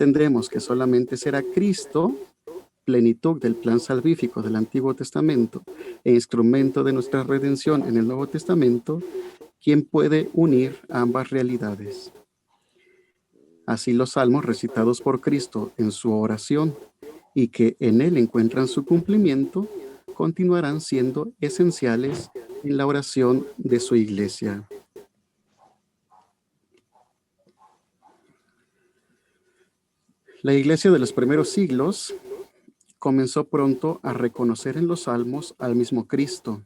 tendremos que solamente será Cristo, plenitud del plan salvífico del Antiguo Testamento e instrumento de nuestra redención en el Nuevo Testamento, quien puede unir ambas realidades. Así los salmos recitados por Cristo en su oración y que en él encuentran su cumplimiento, continuarán siendo esenciales en la oración de su iglesia. La iglesia de los primeros siglos comenzó pronto a reconocer en los salmos al mismo Cristo,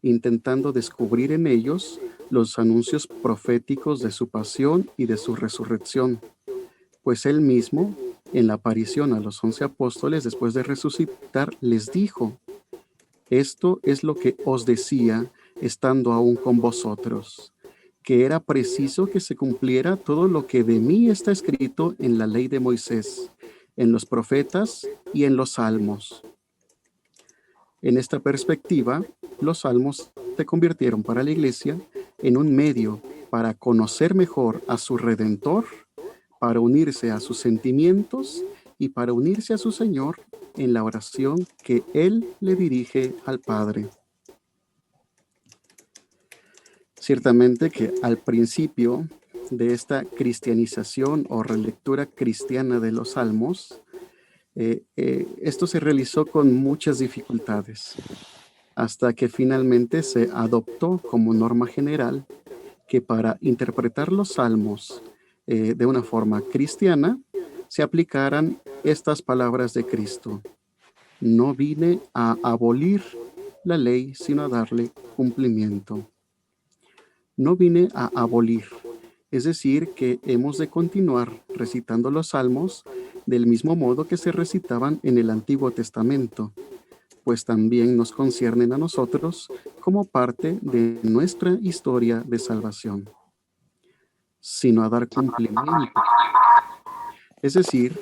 intentando descubrir en ellos los anuncios proféticos de su pasión y de su resurrección, pues él mismo, en la aparición a los 11 apóstoles después de resucitar, les dijo: esto es lo que os decía estando aún con vosotros, que era preciso que se cumpliera todo lo que de mí está escrito en la ley de Moisés, en los profetas y en los salmos. En esta perspectiva, los salmos se convirtieron para la iglesia en un medio para conocer mejor a su Redentor, para unirse a sus sentimientos y para unirse a su Señor en la oración que Él le dirige al Padre. Ciertamente que al principio de esta cristianización o relectura cristiana de los salmos, esto se realizó con muchas dificultades, hasta que finalmente se adoptó como norma general que para interpretar los salmos de una forma cristiana, se aplicaran estas palabras de Cristo: no vine a abolir la ley, sino a darle cumplimiento. No vine a abolir, es decir, que hemos de continuar recitando los salmos del mismo modo que se recitaban en el Antiguo Testamento, pues también nos conciernen a nosotros como parte de nuestra historia de salvación, sino a dar cumplimiento, es decir,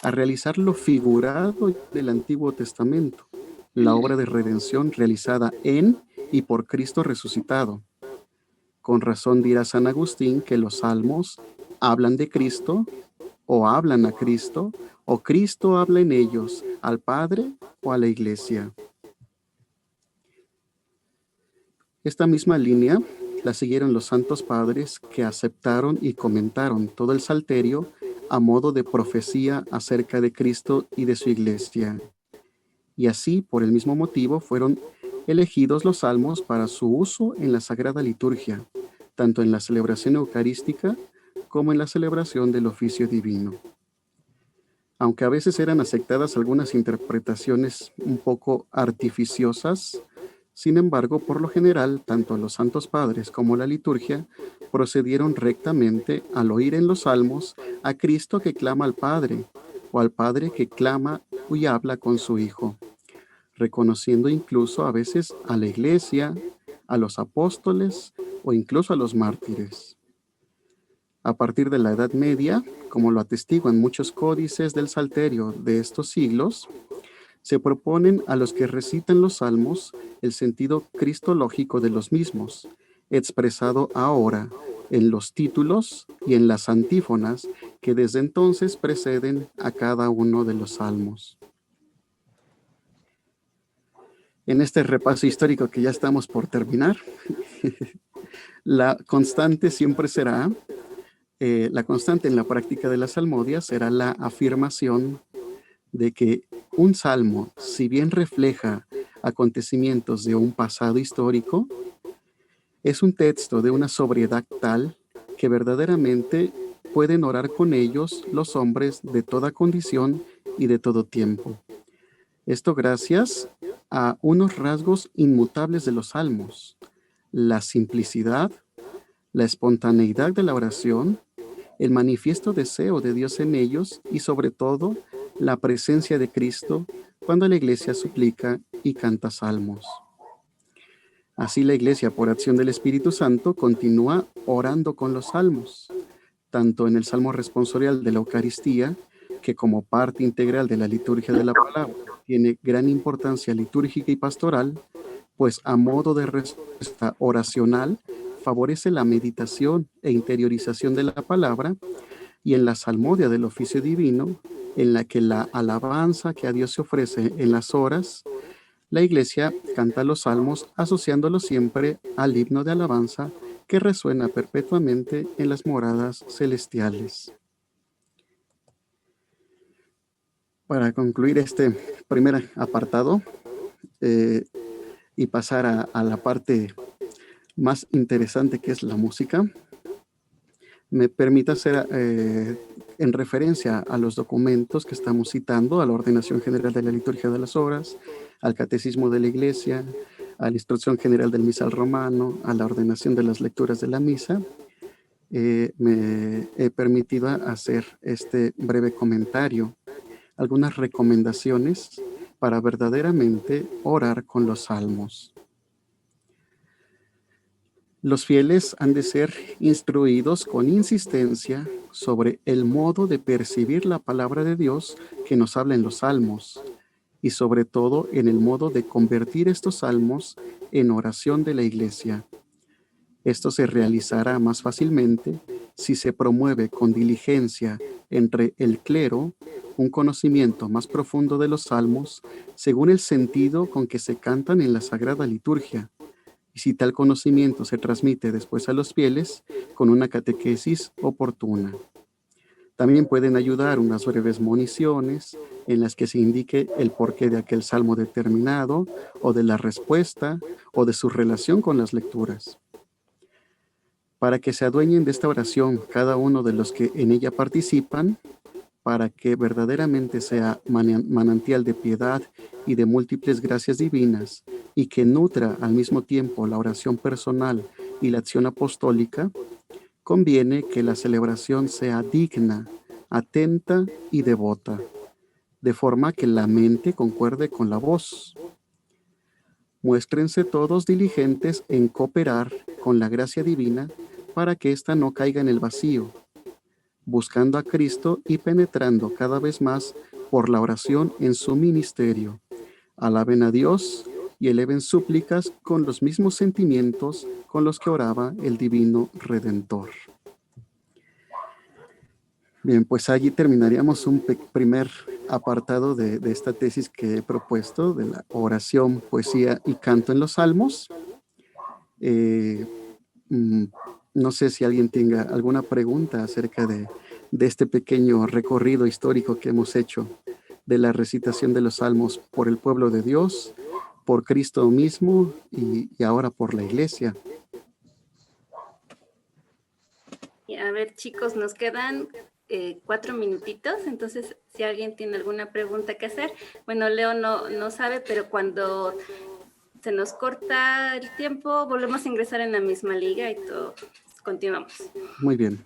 a realizar lo figurado del Antiguo Testamento, la obra de redención realizada en y por Cristo resucitado. Con razón dirá San Agustín que los salmos hablan de Cristo, o hablan a Cristo, o Cristo habla en ellos al Padre o a la Iglesia. Esta misma línea la siguieron los santos padres, que aceptaron y comentaron todo el Salterio a modo de profecía acerca de Cristo y de su Iglesia. Y así, por el mismo motivo, fueron elegidos los salmos para su uso en la Sagrada Liturgia, tanto en la celebración eucarística como en la celebración del oficio divino. Aunque a veces eran aceptadas algunas interpretaciones un poco artificiosas, sin embargo, por lo general, tanto los santos padres como la liturgia procedieron rectamente al oír en los salmos a Cristo que clama al Padre, o al Padre que clama y habla con su Hijo, reconociendo incluso a veces a la Iglesia, a los apóstoles o incluso a los mártires. A partir de la Edad Media, como lo atestiguan muchos códices del Salterio de estos siglos, se proponen a los que recitan los salmos el sentido cristológico de los mismos, expresado ahora en los títulos y en las antífonas que desde entonces preceden a cada uno de los salmos. En este repaso histórico que ya estamos por terminar, la constante siempre será, la constante en la práctica de la salmodia será la afirmación de que un salmo, si bien refleja acontecimientos de un pasado histórico, es un texto de una sobriedad tal que verdaderamente pueden orar con ellos los hombres de toda condición y de todo tiempo. Esto gracias a unos rasgos inmutables de los salmos: la simplicidad, la espontaneidad de la oración, el manifiesto deseo de Dios en ellos y sobre todo la presencia de Cristo cuando la iglesia suplica y canta salmos. Así la iglesia, por acción del Espíritu Santo, continúa orando con los salmos, tanto en el salmo responsorial de la Eucaristía, que como parte integral de la liturgia de la palabra tiene gran importancia litúrgica y pastoral, pues a modo de respuesta oracional favorece la meditación e interiorización de la palabra, y en la salmodia del oficio divino, en la que la alabanza que a Dios se ofrece en las horas, la Iglesia canta los salmos asociándolos siempre al himno de alabanza que resuena perpetuamente en las moradas celestiales. Para concluir este primer apartado y pasar a la parte más interesante, que es la música, me permite hacer en referencia a los documentos que estamos citando, a la Ordenación General de la Liturgia de las Horas, al Catecismo de la Iglesia, a la Instrucción General del Misal Romano, a la Ordenación de las Lecturas de la Misa, me he permitido hacer este breve comentario, algunas recomendaciones para verdaderamente orar con los salmos. Los fieles han de ser instruidos con insistencia sobre el modo de percibir la palabra de Dios que nos habla en los salmos y sobre todo en el modo de convertir estos salmos en oración de la Iglesia. Esto se realizará más fácilmente si se promueve con diligencia entre el clero un conocimiento más profundo de los salmos según el sentido con que se cantan en la Sagrada Liturgia, y si tal conocimiento se transmite después a los fieles con una catequesis oportuna. También pueden ayudar unas breves moniciones en las que se indique el porqué de aquel salmo determinado, o de la respuesta, o de su relación con las lecturas. Para que se adueñen de esta oración cada uno de los que en ella participan, para que verdaderamente sea manantial de piedad y de múltiples gracias divinas, y que nutra al mismo tiempo la oración personal y la acción apostólica, conviene que la celebración sea digna, atenta y devota, de forma que la mente concuerde con la voz. Muéstrense todos diligentes en cooperar con la gracia divina para que ésta no caiga en el vacío, buscando a Cristo y penetrando cada vez más por la oración en su ministerio. Alaben a Dios y eleven súplicas con los mismos sentimientos con los que oraba el Divino Redentor. Bien, pues allí terminaríamos un primer apartado de esta tesis que he propuesto, de la oración, poesía y canto en los salmos. No sé si alguien tenga alguna pregunta acerca de este pequeño recorrido histórico que hemos hecho de la recitación de los salmos por el pueblo de Dios, por Cristo mismo y ahora por la Iglesia. A ver, chicos, nos quedan 4 minutitos, entonces si alguien tiene alguna pregunta que hacer, bueno, Leo no sabe, pero cuando se nos corta el tiempo, volvemos a ingresar en la misma liga y todo, continuamos. Muy bien.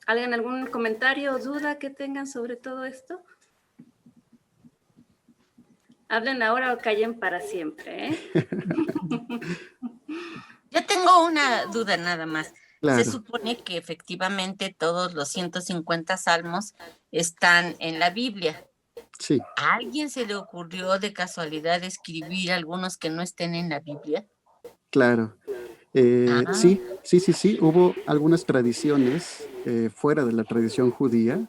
¿Alguien algún comentario o duda que tengan sobre todo esto? Hablen ahora o callen para siempre, ¿eh? Yo tengo una duda nada más. Claro. Se supone que efectivamente todos los 150 salmos están en la Biblia. Sí. ¿A alguien se le ocurrió de casualidad escribir algunos que no estén en la Biblia? Claro. Sí. Hubo algunas tradiciones fuera de la tradición judía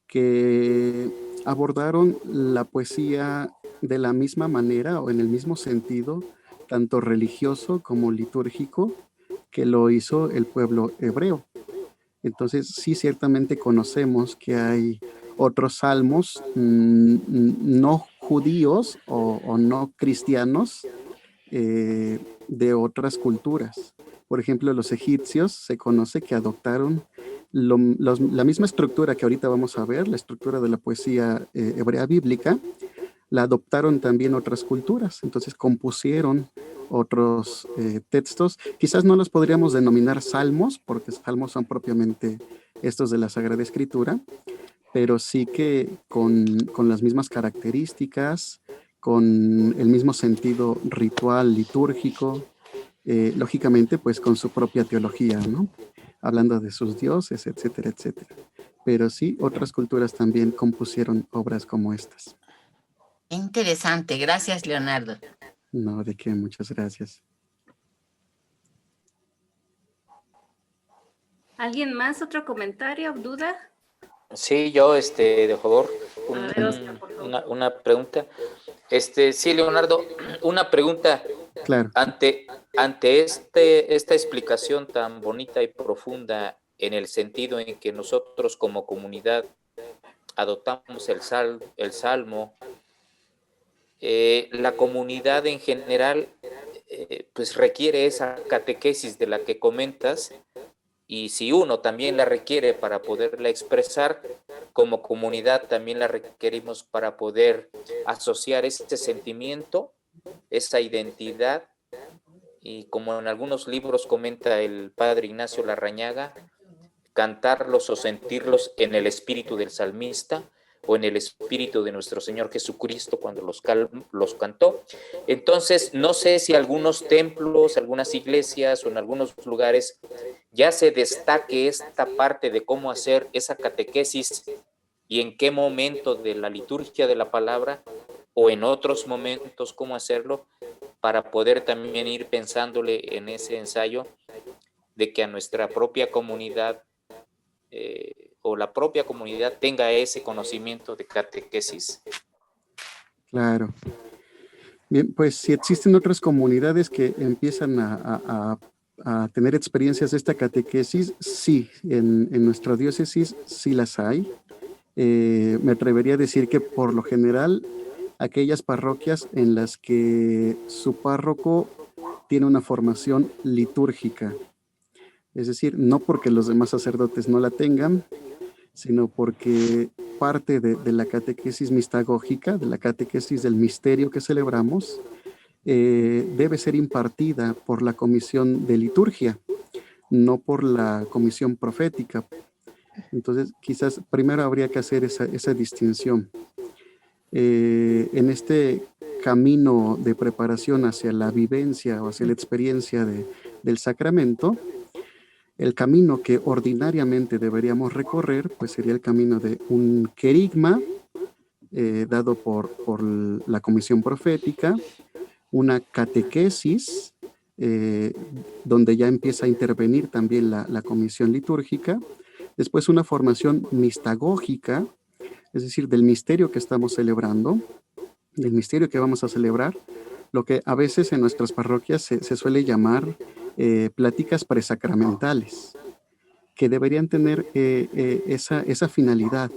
que abordaron la poesía de la misma manera o en el mismo sentido, tanto religioso como litúrgico, que lo hizo el pueblo hebreo. Entonces, sí, ciertamente conocemos que hay otros salmos no judíos o no cristianos de otras culturas. Por ejemplo, los egipcios se conoce que adoptaron la misma estructura que ahorita vamos a ver, la estructura de la poesía hebrea bíblica, la adoptaron también otras culturas. Entonces compusieron otros textos. Quizás no los podríamos denominar salmos, porque salmos son propiamente estos de la Sagrada Escritura, pero sí que con las mismas características, con el mismo sentido ritual, litúrgico, lógicamente pues con su propia teología, ¿no? Hablando de sus dioses, etcétera, etcétera. Pero sí, otras culturas también compusieron obras como estas. Interesante, gracias, Leonardo. No, de qué, muchas gracias. ¿Alguien más? ¿Otro comentario? ¿Duda? Sí, yo, de favor, A ver, Oscar, por favor. una pregunta. Sí, Leonardo, una pregunta. Claro. Ante esta explicación tan bonita y profunda, en el sentido en que nosotros como comunidad adoptamos el Salmo, la comunidad en general pues requiere esa catequesis de la que comentas, y si uno también la requiere para poderla expresar, como comunidad también la requerimos para poder asociar este sentimiento, esa identidad, y como en algunos libros comenta el padre Ignacio Larrañaga, cantarlos o sentirlos en el espíritu del salmista o en el espíritu de nuestro Señor Jesucristo cuando los cantó. Entonces, no sé si algunos templos, algunas iglesias o en algunos lugares ya se destaque esta parte de cómo hacer esa catequesis y en qué momento de la liturgia de la palabra o en otros momentos cómo hacerlo, para poder también ir pensándole en ese ensayo de que a nuestra propia comunidad o la propia comunidad tenga ese conocimiento de catequesis. Claro. Bien, pues si existen otras comunidades que empiezan a tener experiencias de esta catequesis, sí, en nuestra diócesis sí las hay. Me atrevería a decir que por lo general aquellas parroquias en las que su párroco tiene una formación litúrgica, es decir, no porque los demás sacerdotes no la tengan, sino porque parte de la catequesis mistagógica, de la catequesis del misterio que celebramos, debe ser impartida por la comisión de liturgia, no por la comisión profética. Entonces, quizás primero habría que hacer esa distinción. En este camino de preparación hacia la vivencia o hacia la experiencia del sacramento, el camino que ordinariamente deberíamos recorrer, pues sería el camino de un querigma dado por la comisión profética, una catequesis, donde ya empieza a intervenir también la comisión litúrgica, después una formación mistagógica, es decir, del misterio que estamos celebrando, del misterio que vamos a celebrar, lo que a veces en nuestras parroquias se suele llamar pláticas presacramentales, que deberían tener esa finalidad.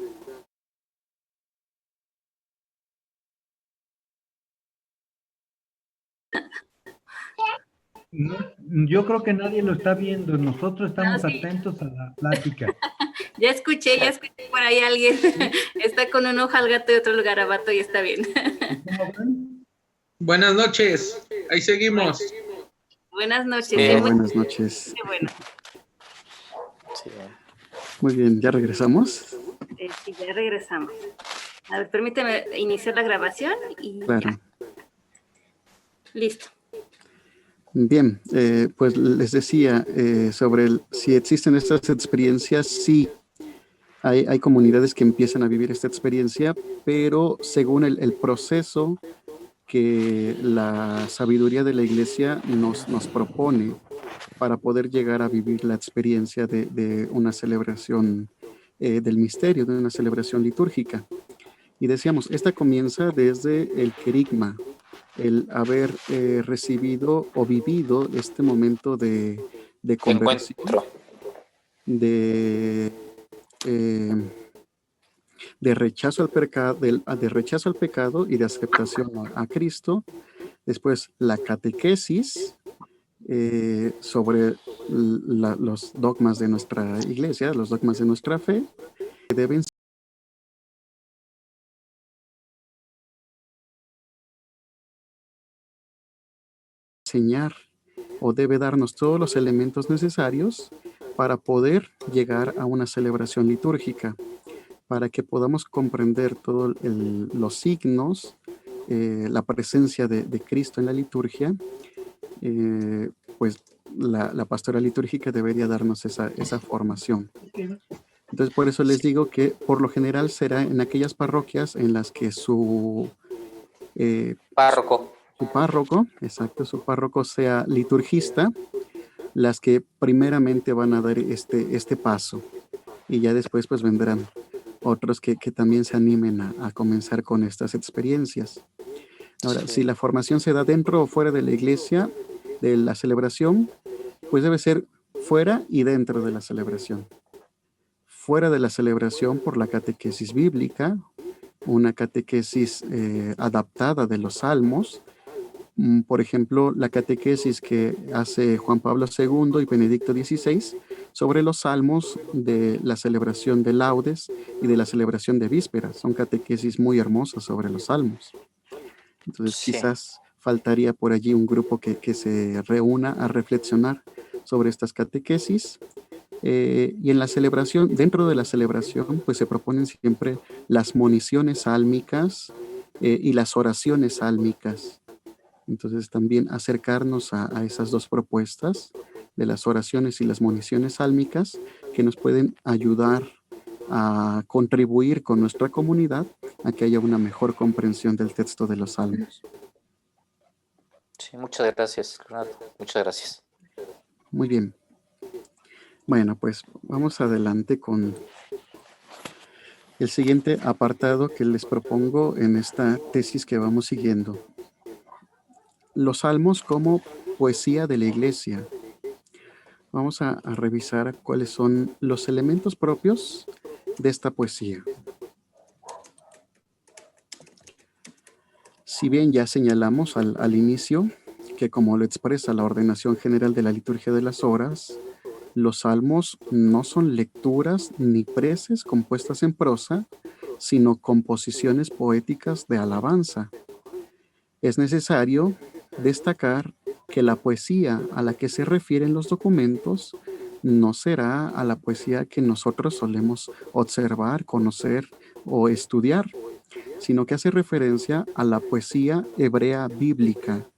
No, yo creo que nadie lo está viendo, nosotros estamos No, sí. atentos a la plática. Ya escuché por ahí alguien. Está con un ojo al gato y otro al garabato y está bien. ¿Cómo ven? Buenas noches, ahí seguimos. Buenas noches. Sí, Sí, Buenas noches. muy bueno. Sí. Muy bien, ¿ya regresamos? Sí, ya regresamos. A ver, permíteme iniciar la grabación y Claro. ya. Listo. Bien, pues les decía sobre si existen estas experiencias, sí, hay comunidades que empiezan a vivir esta experiencia, pero según el proceso que la sabiduría de la Iglesia nos propone para poder llegar a vivir la experiencia de una celebración del misterio, de una celebración litúrgica. Y decíamos, esta comienza desde el querigma, el haber recibido o vivido este momento de conversión, Encuentro. de rechazo al pecado y de aceptación a Cristo. Después la catequesis sobre los dogmas de nuestra iglesia, los dogmas de nuestra fe, que deben enseñar o debe darnos todos los elementos necesarios para poder llegar a una celebración litúrgica, para que podamos comprender todos los signos, la presencia de Cristo en la liturgia, pues la pastoral litúrgica debería darnos esa formación. Entonces, por eso les digo que por lo general será en aquellas parroquias en las que su Párroco. párroco, exacto, su párroco sea liturgista, las que primeramente van a dar este paso, y ya después pues vendrán otros que también se animen a comenzar con estas experiencias. Ahora, si la formación se da dentro o fuera de la iglesia, de la celebración, pues debe ser fuera y dentro de la celebración. Fuera de la celebración por la catequesis bíblica, una catequesis adaptada de los salmos. Por ejemplo, la catequesis que hace Juan Pablo II y Benedicto XVI sobre los salmos de la celebración de laudes y de la celebración de vísperas. Son catequesis muy hermosas sobre los salmos. Entonces, Sí. quizás faltaría por allí un grupo que se reúna a reflexionar sobre estas catequesis. Y en la celebración, dentro de la celebración, pues se proponen siempre las moniciones sálmicas y las oraciones sálmicas. Entonces también acercarnos a esas dos propuestas de las oraciones y las moniciones sálmicas que nos pueden ayudar a contribuir con nuestra comunidad a que haya una mejor comprensión del texto de los salmos. Sí, muchas gracias, Leonardo. Muchas gracias. Muy bien. Bueno, pues vamos adelante con el siguiente apartado que les propongo en esta tesis que vamos siguiendo. Los salmos como poesía de la iglesia. Vamos a revisar cuáles son los elementos propios de esta poesía. Si bien ya señalamos al inicio que, como lo expresa la ordenación general de la liturgia de las horas, los salmos no son lecturas ni preces compuestas en prosa, sino composiciones poéticas de alabanza. Es necesario destacar que la poesía a la que se refieren los documentos no será a la poesía que nosotros solemos observar, conocer o estudiar, sino que hace referencia a la poesía hebrea bíblica,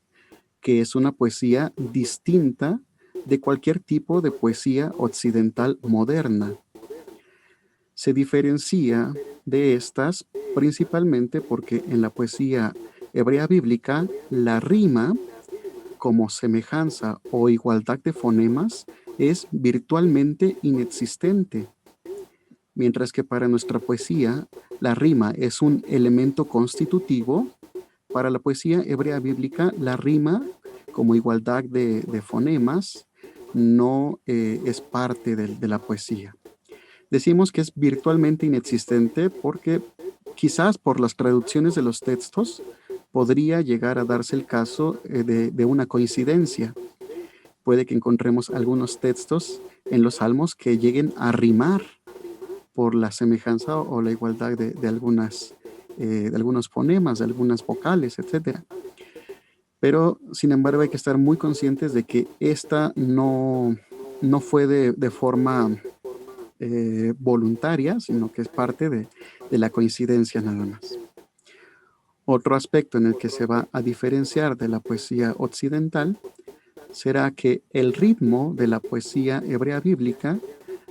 que es una poesía distinta de cualquier tipo de poesía occidental moderna. Se diferencia de estas principalmente porque en la poesía hebrea bíblica la rima, como semejanza o igualdad de fonemas, es virtualmente inexistente, mientras que para nuestra poesía la rima es un elemento constitutivo. Para la poesía hebrea bíblica la rima, como igualdad de fonemas, no es parte de la poesía. Decimos que es virtualmente inexistente porque quizás por las traducciones de los textos podría llegar a darse el caso de una coincidencia. Puede que encontremos algunos textos en los salmos que lleguen a rimar por la semejanza o la igualdad de algunos fonemas, de algunas vocales, etc. Pero, sin embargo, hay que estar muy conscientes de que esta no fue de forma voluntaria, sino que es parte de la coincidencia nada más. Otro aspecto en el que se va a diferenciar de la poesía occidental será que el ritmo de la poesía hebrea bíblica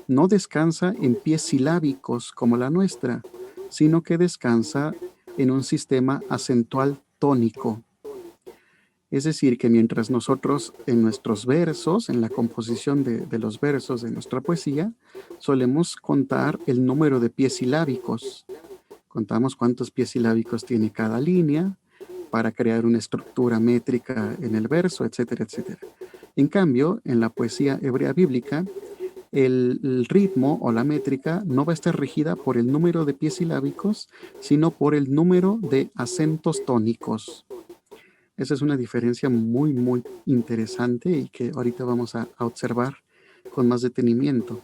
no descansa en pies silábicos como la nuestra, sino que descansa en un sistema acentual tónico. Es decir, que mientras nosotros en nuestros versos, en la composición de los versos de nuestra poesía, solemos contar el número de pies silábicos. Contamos cuántos pies silábicos tiene cada línea para crear una estructura métrica en el verso, etcétera, etcétera. En cambio, en la poesía hebrea bíblica, el ritmo o la métrica no va a estar regida por el número de pies silábicos, sino por el número de acentos tónicos. Esa es una diferencia muy, muy interesante y que ahorita vamos a observar con más detenimiento.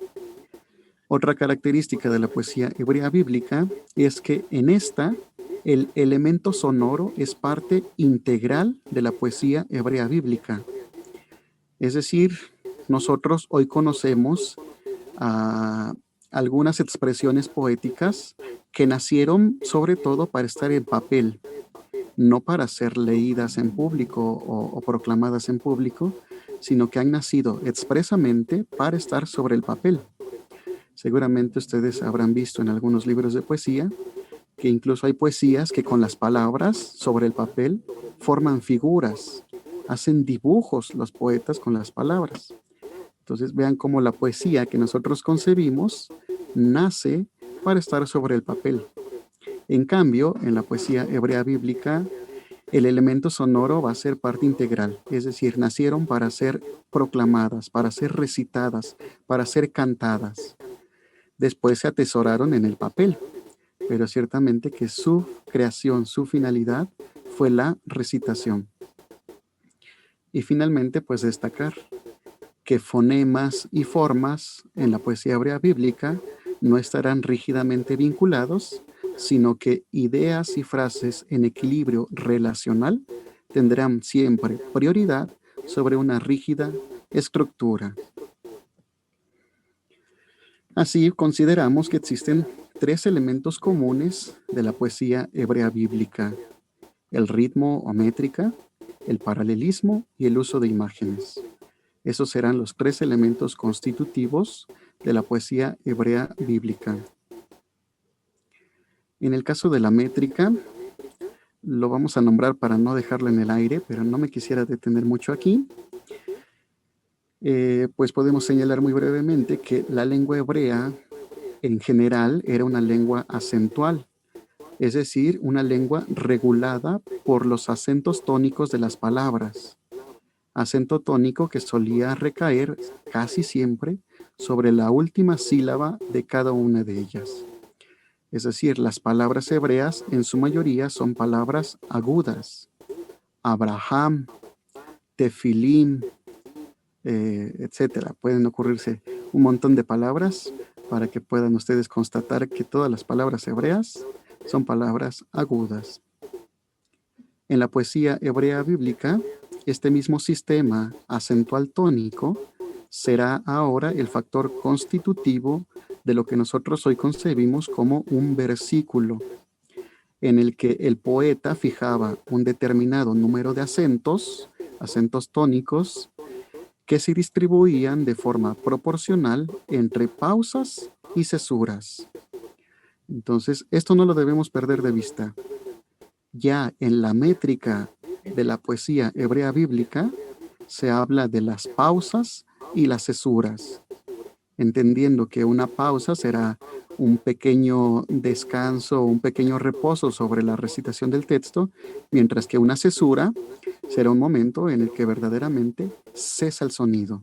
Otra característica de la poesía hebrea bíblica es que en esta el elemento sonoro es parte integral de la poesía hebrea bíblica. Es decir, nosotros hoy conocemos algunas expresiones poéticas que nacieron sobre todo para estar en papel, no para ser leídas en público o proclamadas en público, sino que han nacido expresamente para estar sobre el papel. Seguramente ustedes habrán visto en algunos libros de poesía que incluso hay poesías que con las palabras sobre el papel forman figuras, hacen dibujos los poetas con las palabras. Entonces vean cómo la poesía que nosotros concebimos nace para estar sobre el papel. En cambio, en la poesía hebrea bíblica, el elemento sonoro va a ser parte integral, es decir, nacieron para ser proclamadas, para ser recitadas, para ser cantadas. Después se atesoraron en el papel, pero ciertamente que su creación, su finalidad fue la recitación. Y finalmente, pues destacar que fonemas y formas en la poesía hebrea bíblica no estarán rígidamente vinculados, sino que ideas y frases en equilibrio relacional tendrán siempre prioridad sobre una rígida estructura. Así, consideramos que existen 3 elementos comunes de la poesía hebrea bíblica: el ritmo o métrica, el paralelismo y el uso de imágenes. Esos serán los 3 elementos constitutivos de la poesía hebrea bíblica. En el caso de la métrica, lo vamos a nombrar para no dejarlo en el aire, pero no me quisiera detener mucho aquí. Pues podemos señalar muy brevemente que la lengua hebrea en general era una lengua acentual, es decir, una lengua regulada por los acentos tónicos de las palabras. Acento tónico que solía recaer casi siempre sobre la última sílaba de cada una de ellas. Es decir, las palabras hebreas en su mayoría son palabras agudas. Abraham, tefilim, etcétera. Pueden ocurrirse un montón de palabras para que puedan ustedes constatar que todas las palabras hebreas son palabras agudas. En la poesía hebrea bíblica, este mismo sistema acentual tónico será ahora el factor constitutivo de lo que nosotros hoy concebimos como un versículo, en el que el poeta fijaba un determinado número de acentos tónicos, que se distribuían de forma proporcional entre pausas y cesuras. Entonces, esto no lo debemos perder de vista. Ya en la métrica de la poesía hebrea bíblica se habla de las pausas y las cesuras, entendiendo que una pausa será un pequeño descanso, un pequeño reposo sobre la recitación del texto, mientras que una cesura será un momento en el que verdaderamente cesa el sonido.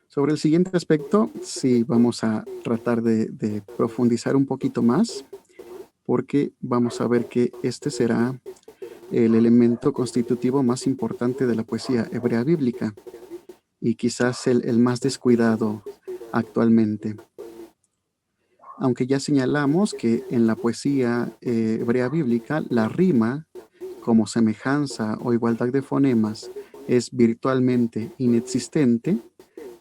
Sobre el siguiente aspecto, sí vamos a tratar de profundizar un poquito más, porque vamos a ver que este será el elemento constitutivo más importante de la poesía hebrea bíblica y quizás el más descuidado actualmente. Aunque ya señalamos que en la poesía hebrea bíblica la rima, como semejanza o igualdad de fonemas, es virtualmente inexistente,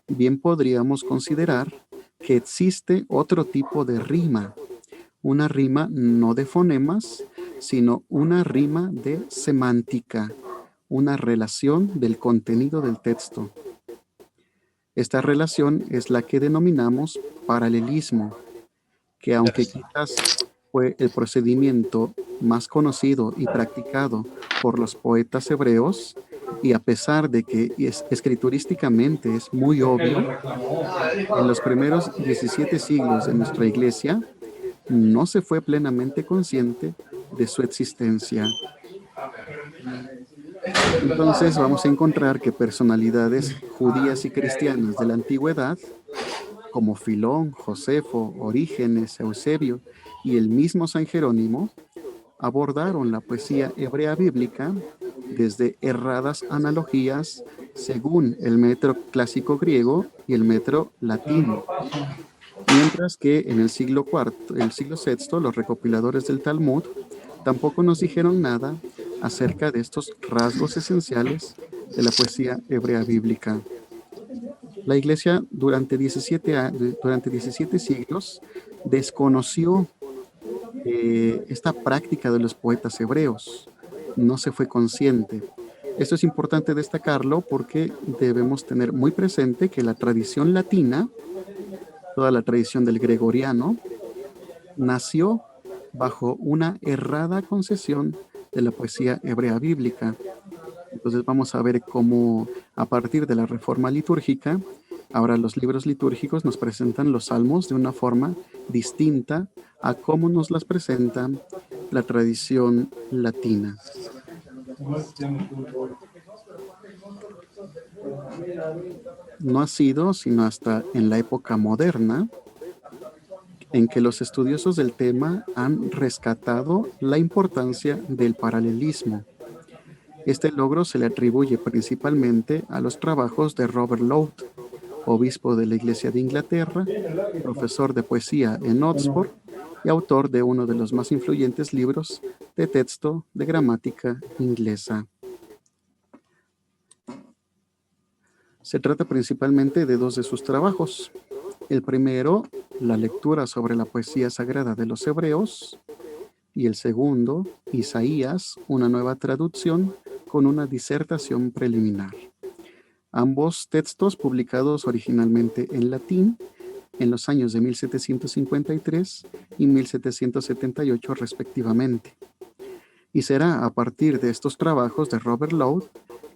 bien podríamos considerar que existe otro tipo de rima, una rima no de fonemas, sino una rima de semántica, una relación del contenido del texto. Esta relación es la que denominamos paralelismo, que aunque quizás fue el procedimiento más conocido y practicado por los poetas hebreos, y a pesar de que escriturísticamente es muy obvio, en los primeros 17 siglos de nuestra iglesia no se fue plenamente consciente de su existencia. Entonces vamos a encontrar que personalidades judías y cristianas de la antigüedad, como Filón, Josefo, Orígenes, Eusebio y el mismo San Jerónimo, abordaron la poesía hebrea bíblica desde erradas analogías según el metro clásico griego y el metro latino. Mientras que en el siglo VI, los recopiladores del Talmud tampoco nos dijeron nada acerca de estos rasgos esenciales de la poesía hebrea bíblica. La Iglesia durante 17 siglos desconoció esta práctica de los poetas hebreos. No se fue consciente. Esto es importante destacarlo porque debemos tener muy presente que la tradición latina, toda la tradición del gregoriano, nació bajo una errada concepción de la poesía hebrea bíblica. Entonces vamos a ver cómo a partir de la reforma litúrgica, ahora los libros litúrgicos nos presentan los salmos de una forma distinta a cómo nos las presenta la tradición latina. No ha sido sino hasta en la época moderna en que los estudiosos del tema han rescatado la importancia del paralelismo. Este logro se le atribuye principalmente a los trabajos de Robert Lowth, obispo de la Iglesia de Inglaterra, profesor de poesía en Oxford y autor de uno de los más influyentes libros de texto de gramática inglesa. Se trata principalmente de dos de sus trabajos. El primero, la lectura sobre la poesía sagrada de los hebreos, y el segundo, Isaías, una nueva traducción con una disertación preliminar. Ambos textos publicados originalmente en latín en los años de 1753 y 1778 respectivamente. Y será a partir de estos trabajos de Robert Lowth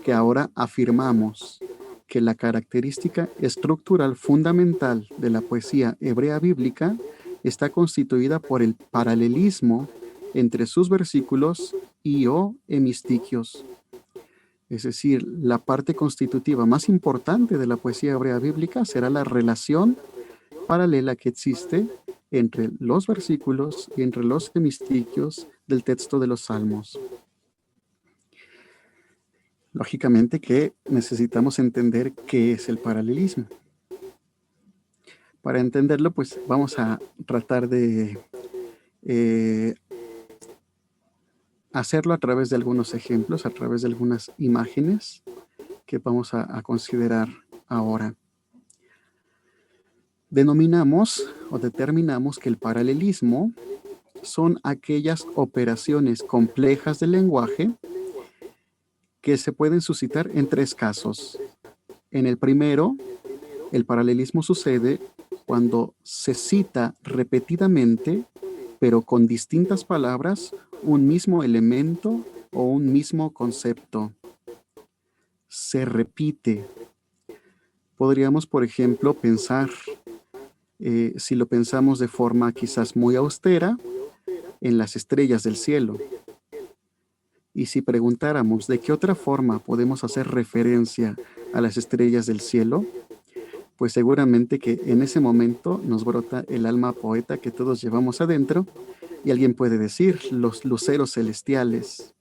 que ahora afirmamos que la característica estructural fundamental de la poesía hebrea bíblica está constituida por el paralelismo entre sus versículos y o hemistiquios. Es decir, la parte constitutiva más importante de la poesía hebrea bíblica será la relación paralela que existe entre los versículos y entre los hemistiquios del texto de los Salmos. Lógicamente que necesitamos entender qué es el paralelismo. Para entenderlo, pues vamos a tratar de hacerlo a través de algunos ejemplos, a través de algunas imágenes que vamos a considerar ahora. Denominamos o determinamos que el paralelismo son aquellas operaciones complejas del lenguaje que se pueden suscitar en tres casos. En el primero, el paralelismo sucede cuando se cita repetidamente, pero con distintas palabras, un mismo elemento o un mismo concepto. Se repite. Podríamos, por ejemplo, pensar, si lo pensamos de forma quizás muy austera, en las estrellas del cielo. Y si preguntáramos de qué otra forma podemos hacer referencia a las estrellas del cielo, pues seguramente que en ese momento nos brota el alma poeta que todos llevamos adentro y alguien puede decir los luceros celestiales,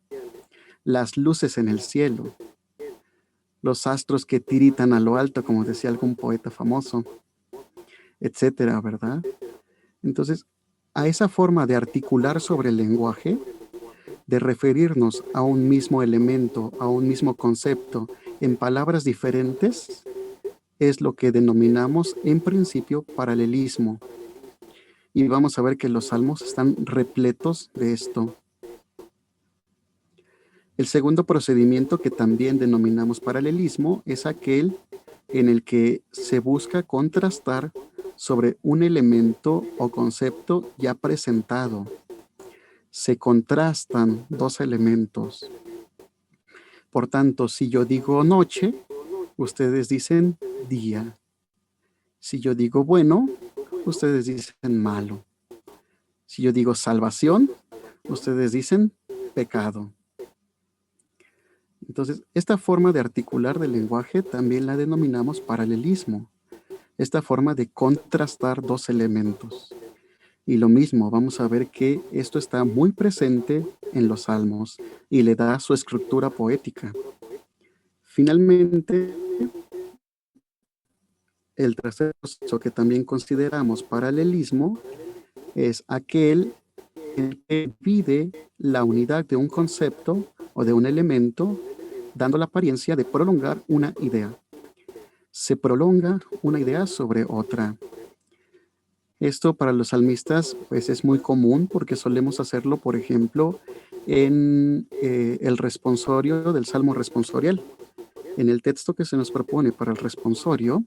las luces en el cielo, los astros que tiritan a lo alto, como decía algún poeta famoso, etcétera, ¿verdad? Entonces, a esa forma de articular sobre el lenguaje, de referirnos a un mismo elemento, a un mismo concepto, en palabras diferentes, es lo que denominamos en principio paralelismo. Y vamos a ver que los salmos están repletos de esto. El segundo procedimiento que también denominamos paralelismo es aquel en el que se busca contrastar sobre un elemento o concepto ya presentado. Se contrastan dos elementos. Por tanto, si yo digo noche, ustedes dicen día. Si yo digo bueno, ustedes dicen malo. Si yo digo salvación, ustedes dicen pecado. Entonces, esta forma de articular del lenguaje también la denominamos paralelismo. Esta forma de contrastar dos elementos. Y lo mismo, vamos a ver que esto está muy presente en los salmos y le da su estructura poética. Finalmente, el tercer proceso que también consideramos paralelismo es aquel en que pide la unidad de un concepto o de un elemento, dando la apariencia de prolongar una idea. Se prolonga una idea sobre otra. Esto para los salmistas pues es muy común porque solemos hacerlo, por ejemplo, en el responsorio del Salmo responsorial. En el texto que se nos propone para el responsorio,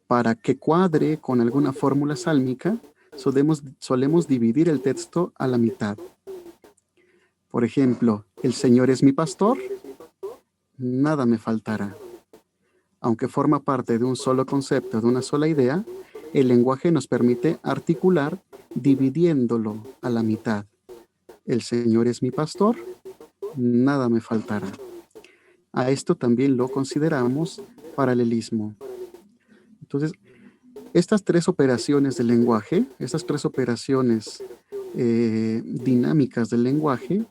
para que cuadre con alguna fórmula sálmica, solemos dividir el texto a la mitad. Por ejemplo, el Señor es mi pastor, nada me faltará. Aunque forma parte de un solo concepto, de una sola idea, el lenguaje nos permite articular dividiéndolo a la mitad. El Señor es mi pastor, nada me faltará. A esto también lo consideramos paralelismo. Entonces, estas tres operaciones del lenguaje, estas tres operaciones dinámicas del lenguaje,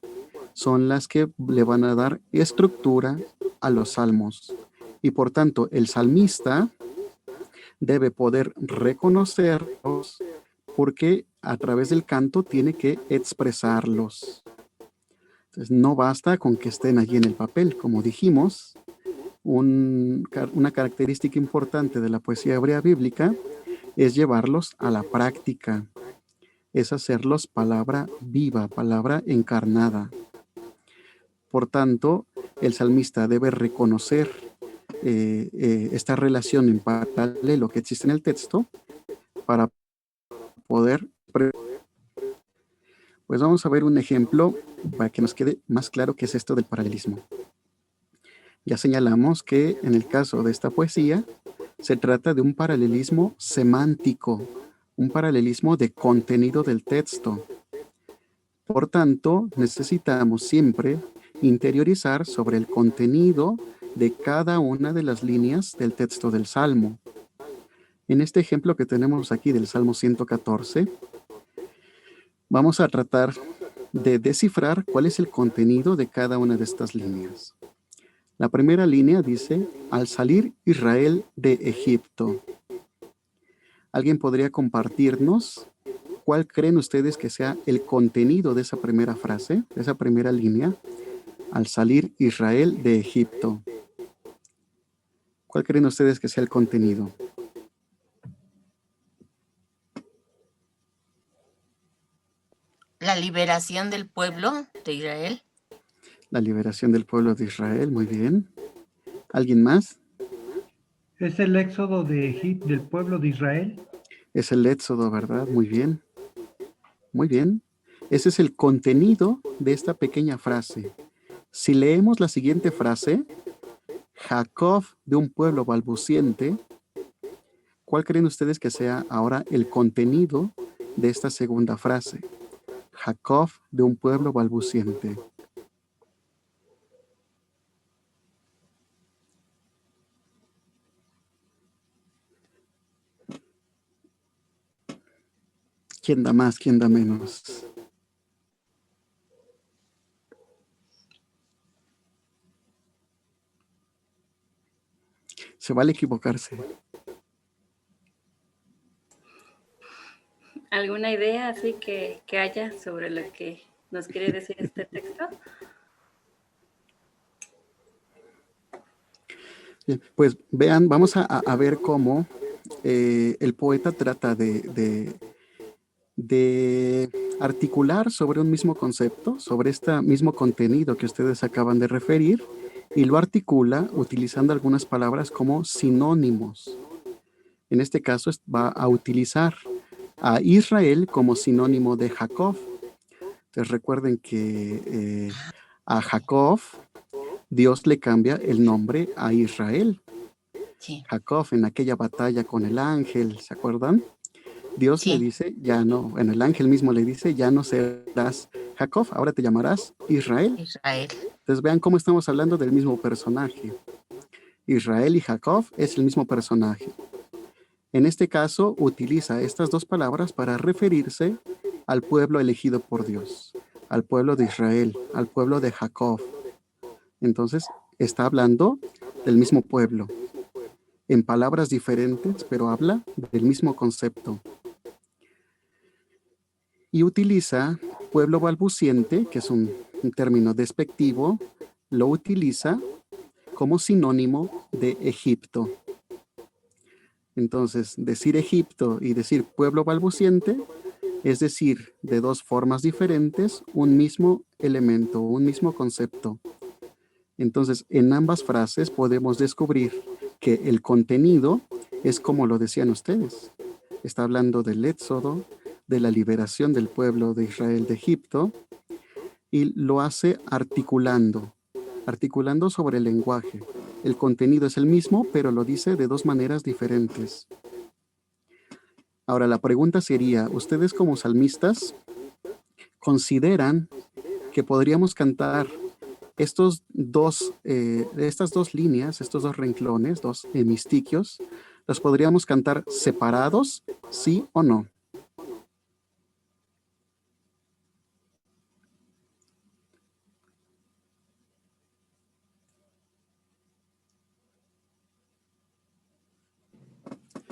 son las que le van a dar estructura a los salmos. Y por tanto, el salmista debe poder reconocerlos porque a través del canto tiene que expresarlos. Entonces, no basta con que estén allí en el papel, como dijimos. Una característica importante de la poesía hebrea bíblica es llevarlos a la práctica, es hacerlos palabra viva, palabra encarnada. Por tanto, el salmista debe reconocer esta relación en paralelo que existe en el texto para poder... Pues vamos a ver un ejemplo para que nos quede más claro qué es esto del paralelismo. Ya señalamos que en el caso de esta poesía se trata de un paralelismo semántico, un paralelismo de contenido del texto. Por tanto, necesitamos siempre interiorizar sobre el contenido de cada una de las líneas del texto del Salmo. En este ejemplo que tenemos aquí del Salmo 114, vamos a tratar de descifrar cuál es el contenido de cada una de estas líneas. La primera línea dice, al salir Israel de Egipto. ¿Alguien podría compartirnos cuál creen ustedes que sea el contenido de esa primera frase, de esa primera línea? Al salir Israel de Egipto. ¿Cuál creen ustedes que sea el contenido? La liberación del pueblo de Israel. La liberación del pueblo de Israel, muy bien. ¿Alguien más? ¿Es el éxodo del pueblo de Israel? Es el éxodo, ¿verdad? Muy bien. Muy bien. Ese es el contenido de esta pequeña frase. Si leemos la siguiente frase, Jacob de un pueblo balbuciente, ¿cuál creen ustedes que sea ahora el contenido de esta segunda frase? Jacob de un pueblo balbuciente. ¿Quién da más? ¿Quién da menos? Se vale equivocarse. ¿Alguna idea así que haya sobre lo que nos quiere decir este texto? Bien, pues vean, vamos a ver cómo el poeta trata de articular sobre un mismo concepto, sobre este mismo contenido que ustedes acaban de referir, y lo articula utilizando algunas palabras como sinónimos. En este caso va a utilizar a Israel como sinónimo de Jacob. Entonces recuerden que a Jacob Dios le cambia el nombre a Israel. Sí. Jacob en aquella batalla con el ángel, ¿se acuerdan? Dios Sí. le dice, ya no, bueno, el ángel mismo le dice, ya no serás Jacob, ahora te llamarás Israel. Israel. Entonces vean cómo estamos hablando del mismo personaje. Israel y Jacob es el mismo personaje. En este caso, utiliza estas dos palabras para referirse al pueblo elegido por Dios, al pueblo de Israel, al pueblo de Jacob. Entonces, está hablando del mismo pueblo, en palabras diferentes, pero habla del mismo concepto. Y utiliza pueblo balbuciente, que es un término despectivo, lo utiliza como sinónimo de Egipto. Entonces, decir Egipto y decir pueblo balbuciente es decir de dos formas diferentes un mismo elemento, un mismo concepto. Entonces, en ambas frases podemos descubrir que el contenido es como lo decían ustedes. Está hablando del éxodo, de la liberación del pueblo de Israel de Egipto, y lo hace articulando. articulando sobre el lenguaje. El contenido es el mismo, pero lo dice de dos maneras diferentes. Ahora, la pregunta sería, ¿ustedes como salmistas consideran que podríamos cantar estas dos líneas, estos dos renglones, dos hemistiquios, los podríamos cantar separados, sí o no?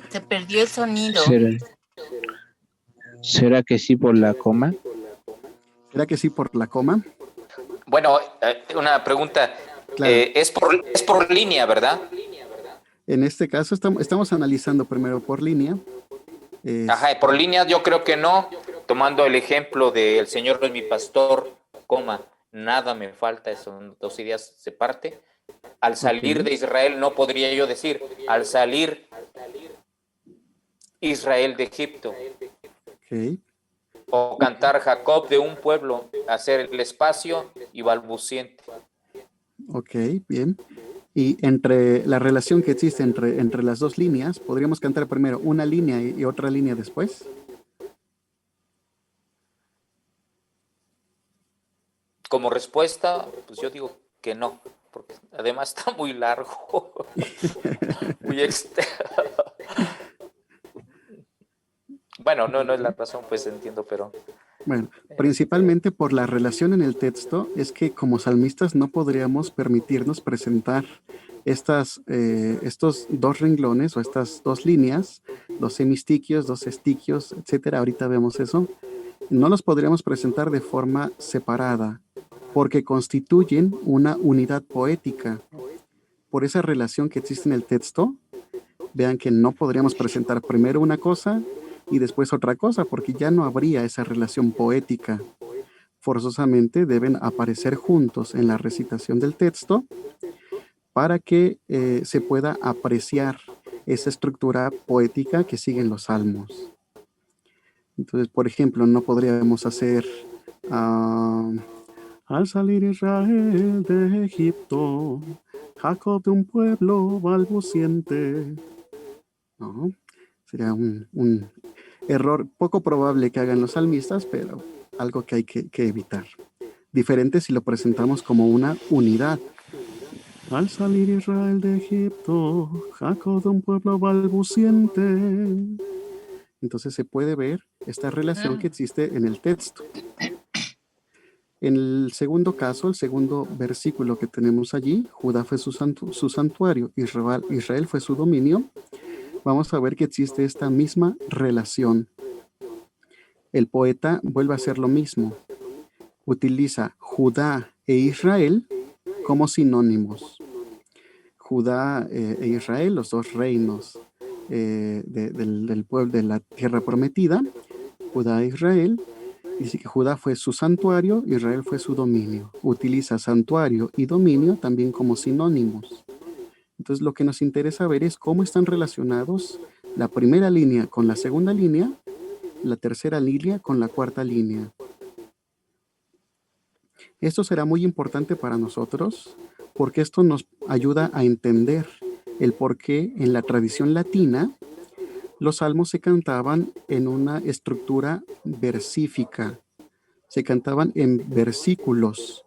Se perdió el sonido. ¿Será que sí por la coma? ¿Será que sí por la coma? Bueno, una pregunta. Claro. Es por línea, ¿verdad? En este caso estamos analizando primero por línea. Ajá, por línea yo creo que no. Tomando el ejemplo de el Señor es mi pastor, coma, nada me falta, son dos ideas se parte. Al salir de Israel no podría yo decir, al salir Israel de Egipto. Okay. O cantar Jacob de un pueblo, hacer el espacio y balbuciente. Ok, bien. Y entre la relación que existe entre las dos líneas, ¿podríamos cantar primero una línea y otra línea después? Como respuesta, pues yo digo que no, porque además está muy largo, muy extenso. Bueno, no es la razón, pues entiendo, pero... Bueno, principalmente por la relación en el texto, es que como salmistas no podríamos permitirnos presentar estos dos renglones o estas dos líneas, dos hemistiquios, dos estiquios, etcétera. Ahorita vemos eso. No los podríamos presentar de forma separada, porque constituyen una unidad poética. Por esa relación que existe en el texto, vean que no podríamos presentar primero una cosa y después otra cosa, porque ya no habría esa relación poética. Forzosamente deben aparecer juntos en la recitación del texto para que se pueda apreciar esa estructura poética que siguen los salmos. Entonces, por ejemplo, no podríamos hacer al salir Israel de Egipto, Jacob de un pueblo balbuciente. No, sería un error poco probable que hagan los salmistas, pero algo que hay que evitar. Diferente si lo presentamos como una unidad. Al salir Israel de Egipto, Jacob de un pueblo balbuciente. Entonces se puede ver esta relación que existe en el texto. En el segundo caso, el segundo versículo que tenemos allí, Judá fue su santuario, Israel fue su dominio. Vamos a ver que existe esta misma relación. El poeta vuelve a hacer lo mismo. Utiliza Judá e Israel como sinónimos. Judá e Israel, los dos reinos del pueblo de la tierra prometida. Judá e Israel. Dice que Judá fue su santuario, Israel fue su dominio. Utiliza santuario y dominio también como sinónimos. Entonces lo que nos interesa ver es cómo están relacionados la primera línea con la segunda línea, la tercera línea con la cuarta línea. Esto será muy importante para nosotros porque esto nos ayuda a entender el por qué en la tradición latina los salmos se cantaban en una estructura versífica, se cantaban en versículos,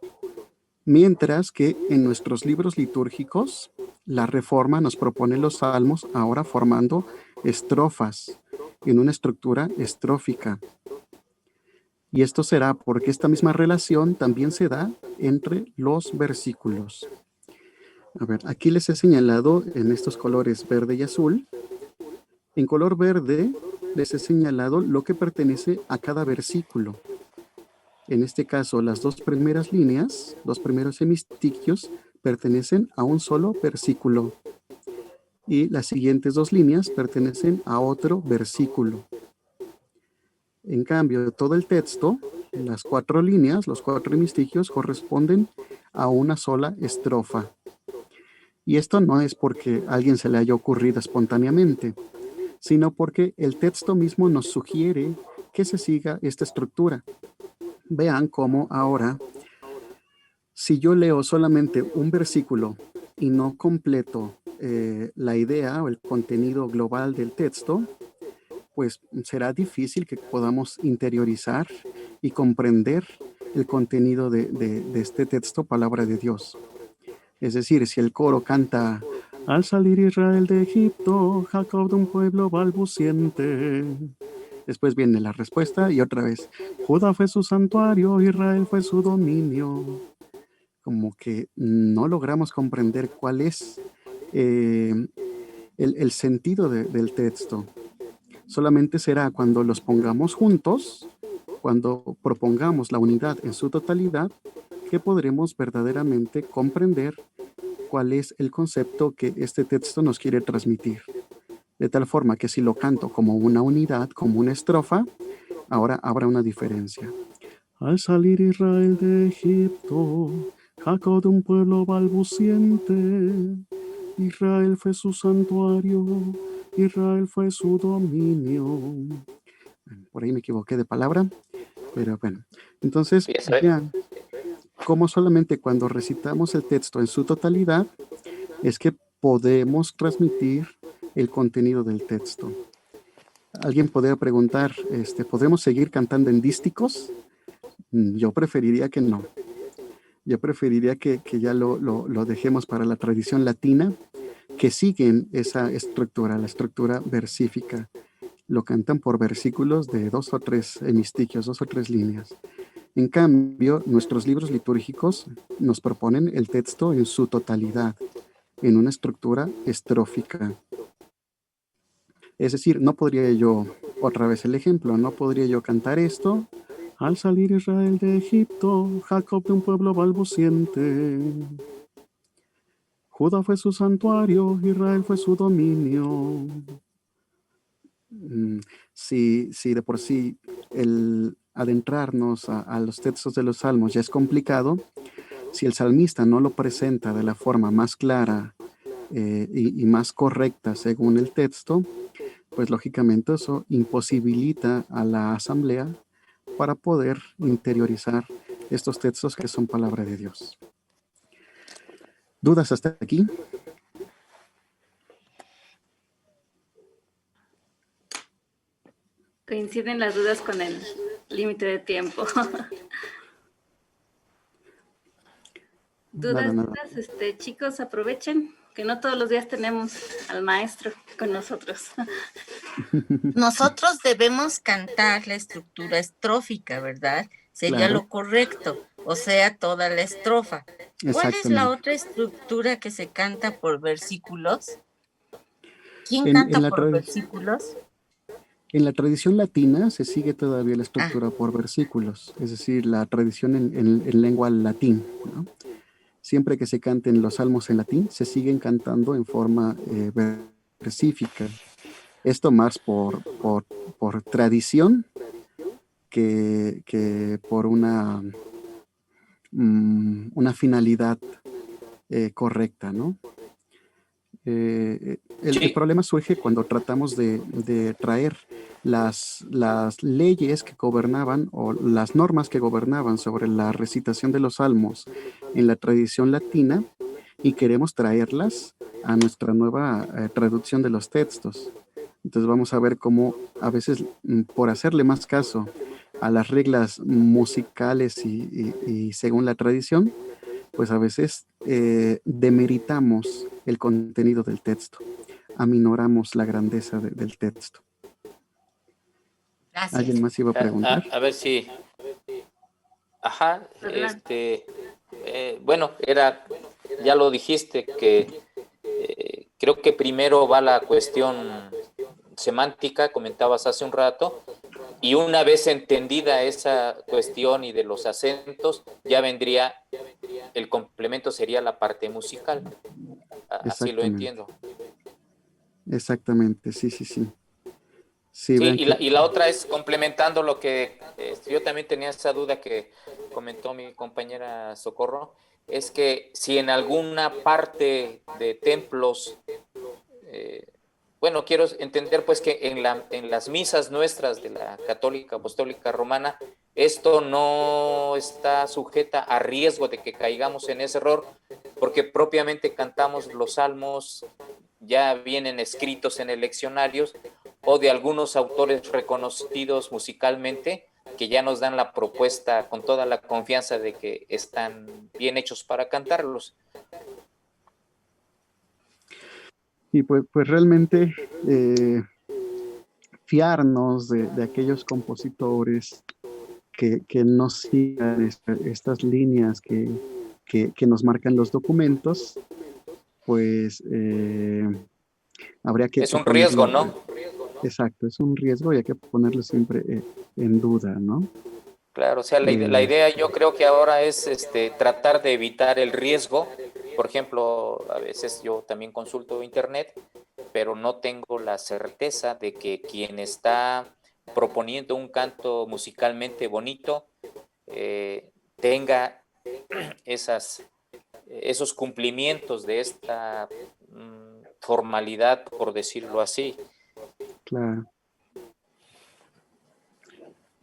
mientras que en nuestros libros litúrgicos la Reforma nos propone los salmos ahora formando estrofas, en una estructura estrófica. Y esto será porque esta misma relación también se da entre los versículos. A ver, aquí les he señalado en estos colores verde y azul. En color verde les he señalado lo que pertenece a cada versículo. En este caso, las dos primeras líneas, los primeros hemistiquios, pertenecen a un solo versículo. Y las siguientes dos líneas pertenecen a otro versículo. En cambio, todo el texto, las cuatro líneas, los cuatro hemistiquios, corresponden a una sola estrofa. Y esto no es porque a alguien se le haya ocurrido espontáneamente, sino porque el texto mismo nos sugiere que se siga esta estructura. Vean cómo ahora Si yo leo solamente un versículo y no completo la idea o el contenido global del texto, pues será difícil que podamos interiorizar y comprender el contenido de este texto, palabra de Dios. Es decir, si el coro canta, al salir Israel de Egipto, Jacob de un pueblo balbuciente. Después viene la respuesta y otra vez, Judá fue su santuario, Israel fue su dominio. Como que no logramos comprender cuál es el sentido del texto. Solamente será cuando los pongamos juntos, cuando propongamos la unidad en su totalidad, que podremos verdaderamente comprender cuál es el concepto que este texto nos quiere transmitir. De tal forma que si lo canto como una unidad, como una estrofa, ahora habrá una diferencia. Al salir Israel de Egipto, Jacob de un pueblo balbuciente, Israel fue su santuario, Israel fue su dominio. Por ahí me equivoqué de palabra, pero bueno. Entonces, vean cómo solamente cuando recitamos el texto en su totalidad es que podemos transmitir el contenido del texto. Alguien podría preguntar, ¿podemos seguir cantando en dísticos? Yo preferiría que no. Yo preferiría que ya lo dejemos para la tradición latina, que siguen esa estructura, la estructura versífica. Lo cantan por versículos de 2 o 3 hemistiquios, 2 o 3 líneas. En cambio, nuestros libros litúrgicos nos proponen el texto en su totalidad, en una estructura estrófica. Es decir, no podría yo, otra vez el ejemplo, no podría yo cantar esto. Al salir Israel de Egipto, Jacob de un pueblo balbuciente. Judá fue su santuario, Israel fue su dominio. Si de por sí el adentrarnos a los textos de los salmos ya es complicado, si el salmista no lo presenta de la forma más clara y más correcta según el texto, pues lógicamente eso imposibilita a la asamblea para poder interiorizar estos textos que son palabra de Dios. ¿Dudas hasta aquí? Coinciden las dudas con el límite de tiempo. ¿Dudas? Nada. Chicos, aprovechen que no todos los días tenemos al maestro con nosotros. Nosotros debemos cantar la estructura estrófica, ¿verdad? Sería Claro. lo correcto, o sea, toda la estrofa. ¿Cuál es la otra estructura que se canta por versículos? ¿Quién canta por versículos? En la tradición latina se sigue todavía la estructura por versículos, es decir, la tradición en lengua latín, ¿no? Siempre que se canten los salmos en latín, se siguen cantando en forma versífica. Esto más por tradición que por una finalidad correcta, ¿no? El problema surge cuando tratamos de traer las leyes que gobernaban o las normas que gobernaban sobre la recitación de los salmos en la tradición latina y queremos traerlas a nuestra nueva traducción de los textos. Entonces vamos a ver cómo a veces por hacerle más caso a las reglas musicales y según la tradición, pues a veces demeritamos el contenido del texto, aminoramos la grandeza del texto. Gracias. ¿Alguien más iba a preguntar? A ver si... Ajá, bueno, ya lo dijiste, que creo que primero va la cuestión semántica, comentabas hace un rato, y una vez entendida esa cuestión y de los acentos, ya vendría, el complemento sería la parte musical. Así lo entiendo. Exactamente, sí. Sí, y la otra es complementando lo que yo también tenía esa duda que comentó mi compañera Socorro, es que si en alguna parte de templos, bueno, quiero entender pues que en las misas nuestras de la Católica Apostólica Romana, esto no está sujeta a riesgo de que caigamos en ese error, porque propiamente cantamos los salmos, ya vienen escritos en el leccionarios, o de algunos autores reconocidos musicalmente, que ya nos dan la propuesta con toda la confianza de que están bien hechos para cantarlos. Y pues realmente fiarnos de aquellos compositores que nos sigan estas líneas que nos marcan los documentos, pues habría que... Es un riesgo, ¿no? Exacto, es un riesgo y hay que ponerlo siempre en duda, ¿no? Claro, o sea, la idea yo creo que ahora es tratar de evitar el riesgo. Por ejemplo, a veces yo también consulto internet, pero no tengo la certeza de que quien está proponiendo un canto musicalmente bonito tenga esos cumplimientos de esta formalidad, por decirlo así. Claro.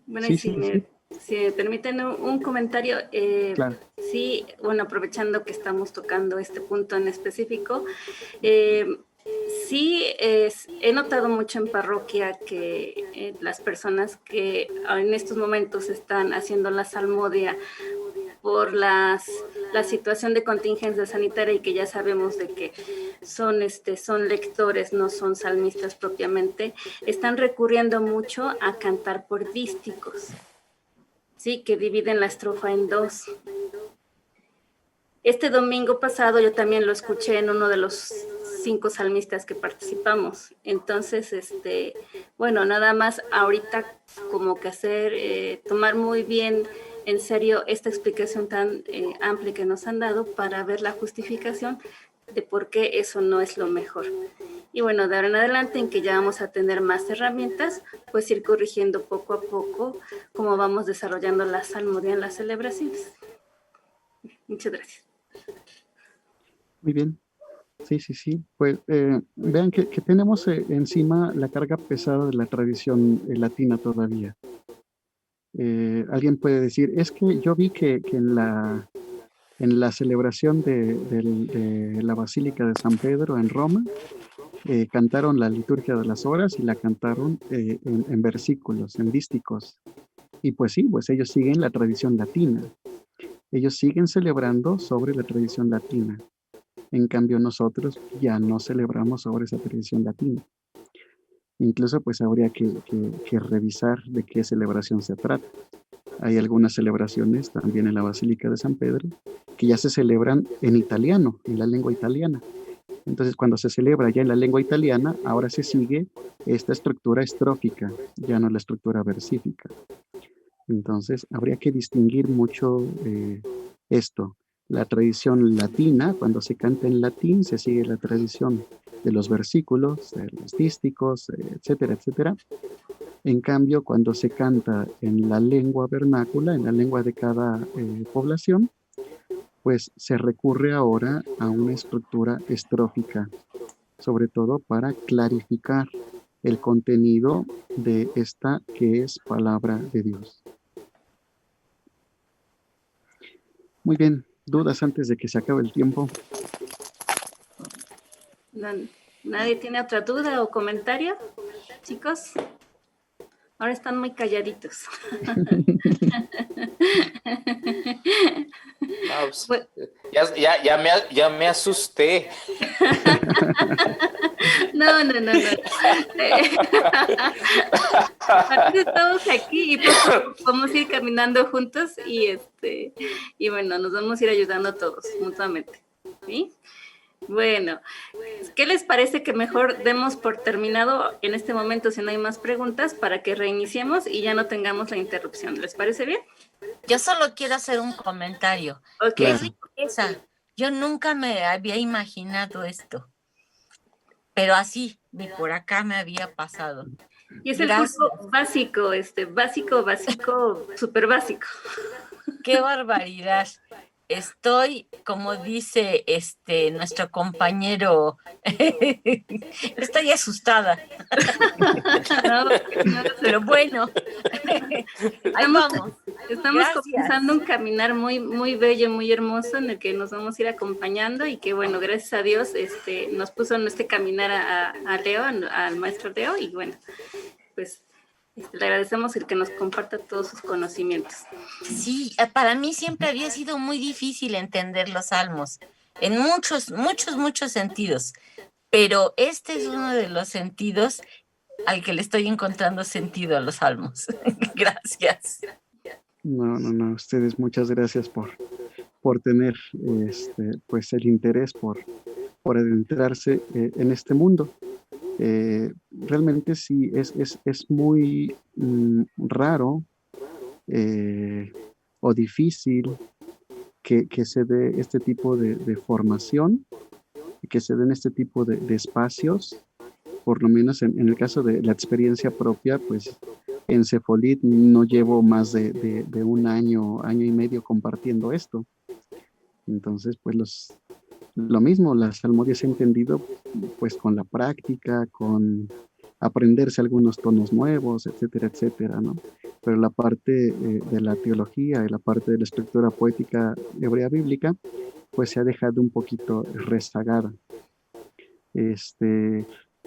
Bueno, Sí, si me permiten un comentario, claro. sí, bueno, aprovechando que estamos tocando este punto en específico, sí he notado mucho en parroquia que las personas que en estos momentos están haciendo la salmodia por la situación de contingencia sanitaria y que ya sabemos de que son lectores, no son salmistas propiamente, están recurriendo mucho a cantar por dísticos, ¿sí? Que dividen la estrofa en dos. Este domingo pasado yo también lo escuché en uno de los 5 salmistas que participamos. Entonces, bueno, nada más ahorita como que tomar muy bien en serio esta explicación tan amplia que nos han dado para ver la justificación de por qué eso no es lo mejor. Y bueno, de ahora en adelante, en que ya vamos a tener más herramientas, pues ir corrigiendo poco a poco cómo vamos desarrollando la salmodia en las celebraciones. Muchas gracias. Muy bien. Sí. Pues vean que tenemos encima la carga pesada de la tradición latina todavía. Alguien puede decir, es que yo vi que en la celebración de la Basílica de San Pedro en Roma, cantaron la liturgia de las horas y la cantaron en versículos, en dísticos. Y pues sí, pues ellos siguen la tradición latina. Ellos siguen celebrando sobre la tradición latina. En cambio, nosotros ya no celebramos sobre esa tradición latina. Incluso pues habría que revisar de qué celebración se trata. Hay algunas celebraciones también en la Basílica de San Pedro que ya se celebran en italiano, en la lengua italiana. Entonces, cuando se celebra ya en la lengua italiana, ahora se sigue esta estructura estrófica, ya no la estructura versífica. Entonces, habría que distinguir mucho esto. La tradición latina, cuando se canta en latín, se sigue la tradición de los versículos, de los dísticos, etcétera, etcétera. En cambio, cuando se canta en la lengua vernácula, en la lengua de cada población, pues se recurre ahora a una estructura estrófica, sobre todo para clarificar el contenido de esta que es palabra de Dios. Muy bien, ¿dudas antes de que se acabe el tiempo? ¿Nadie tiene otra duda o comentario, chicos? Ahora están muy calladitos. No, pues, ya me asusté. No. Ahorita estamos aquí y vamos a ir caminando juntos y bueno, nos vamos a ir ayudando todos mutuamente, ¿sí? Bueno, ¿qué les parece que mejor demos por terminado en este momento si no hay más preguntas para que reiniciemos y ya no tengamos la interrupción? ¿Les parece bien? Yo solo quiero hacer un comentario. Ok. ¡Qué riqueza! Yo nunca me había imaginado esto, pero así, de por acá me había pasado. Y es el curso básico, súper básico. ¡Qué barbaridad! Estoy, como dice nuestro compañero, estoy asustada. No, Pero bueno, ahí vamos. Estamos Gracias. comenzando un caminar muy, muy bello, muy hermoso, en el que nos vamos a ir acompañando y que, bueno, gracias a Dios nos puso en este caminar a Leo, al maestro Leo, y bueno, pues le agradecemos el que nos comparta todos sus conocimientos. Sí, para mí siempre había sido muy difícil entender los salmos, en muchos, muchos, muchos sentidos, pero este es uno de los sentidos al que le estoy encontrando sentido a los salmos. Gracias. No, ustedes muchas gracias por tener pues el interés por adentrarse en este mundo. Realmente sí, es muy raro o difícil que se dé este tipo de formación, que se den este tipo de espacios, por lo menos en el caso de la experiencia propia, pues en Cefolit no llevo más de un año y medio compartiendo esto. Entonces, pues lo mismo, las salmodias he entendido pues con la práctica, con aprenderse algunos tonos nuevos, etcétera, etcétera, ¿no? Pero la parte de la teología y la parte de la estructura poética hebrea bíblica, pues se ha dejado un poquito rezagada.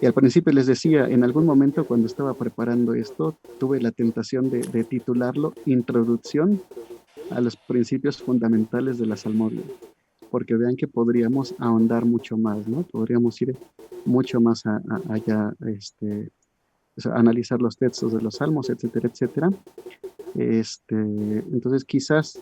Y al principio les decía, en algún momento cuando estaba preparando esto, tuve la tentación de titularlo Introducción a los principios fundamentales de la salmodia, porque vean que podríamos ahondar mucho más, ¿no? Podríamos ir mucho más allá, o sea, analizar los textos de los salmos, etcétera, etcétera. Entonces quizás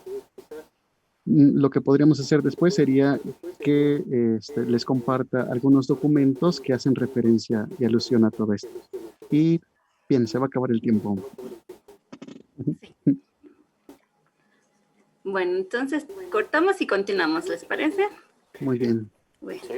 lo que podríamos hacer después sería que les comparta algunos documentos que hacen referencia y alusión a todo esto. Y bien, se va a acabar el tiempo. Sí. Bueno, entonces cortamos y continuamos, ¿les parece? Muy bien. Bueno. Sí.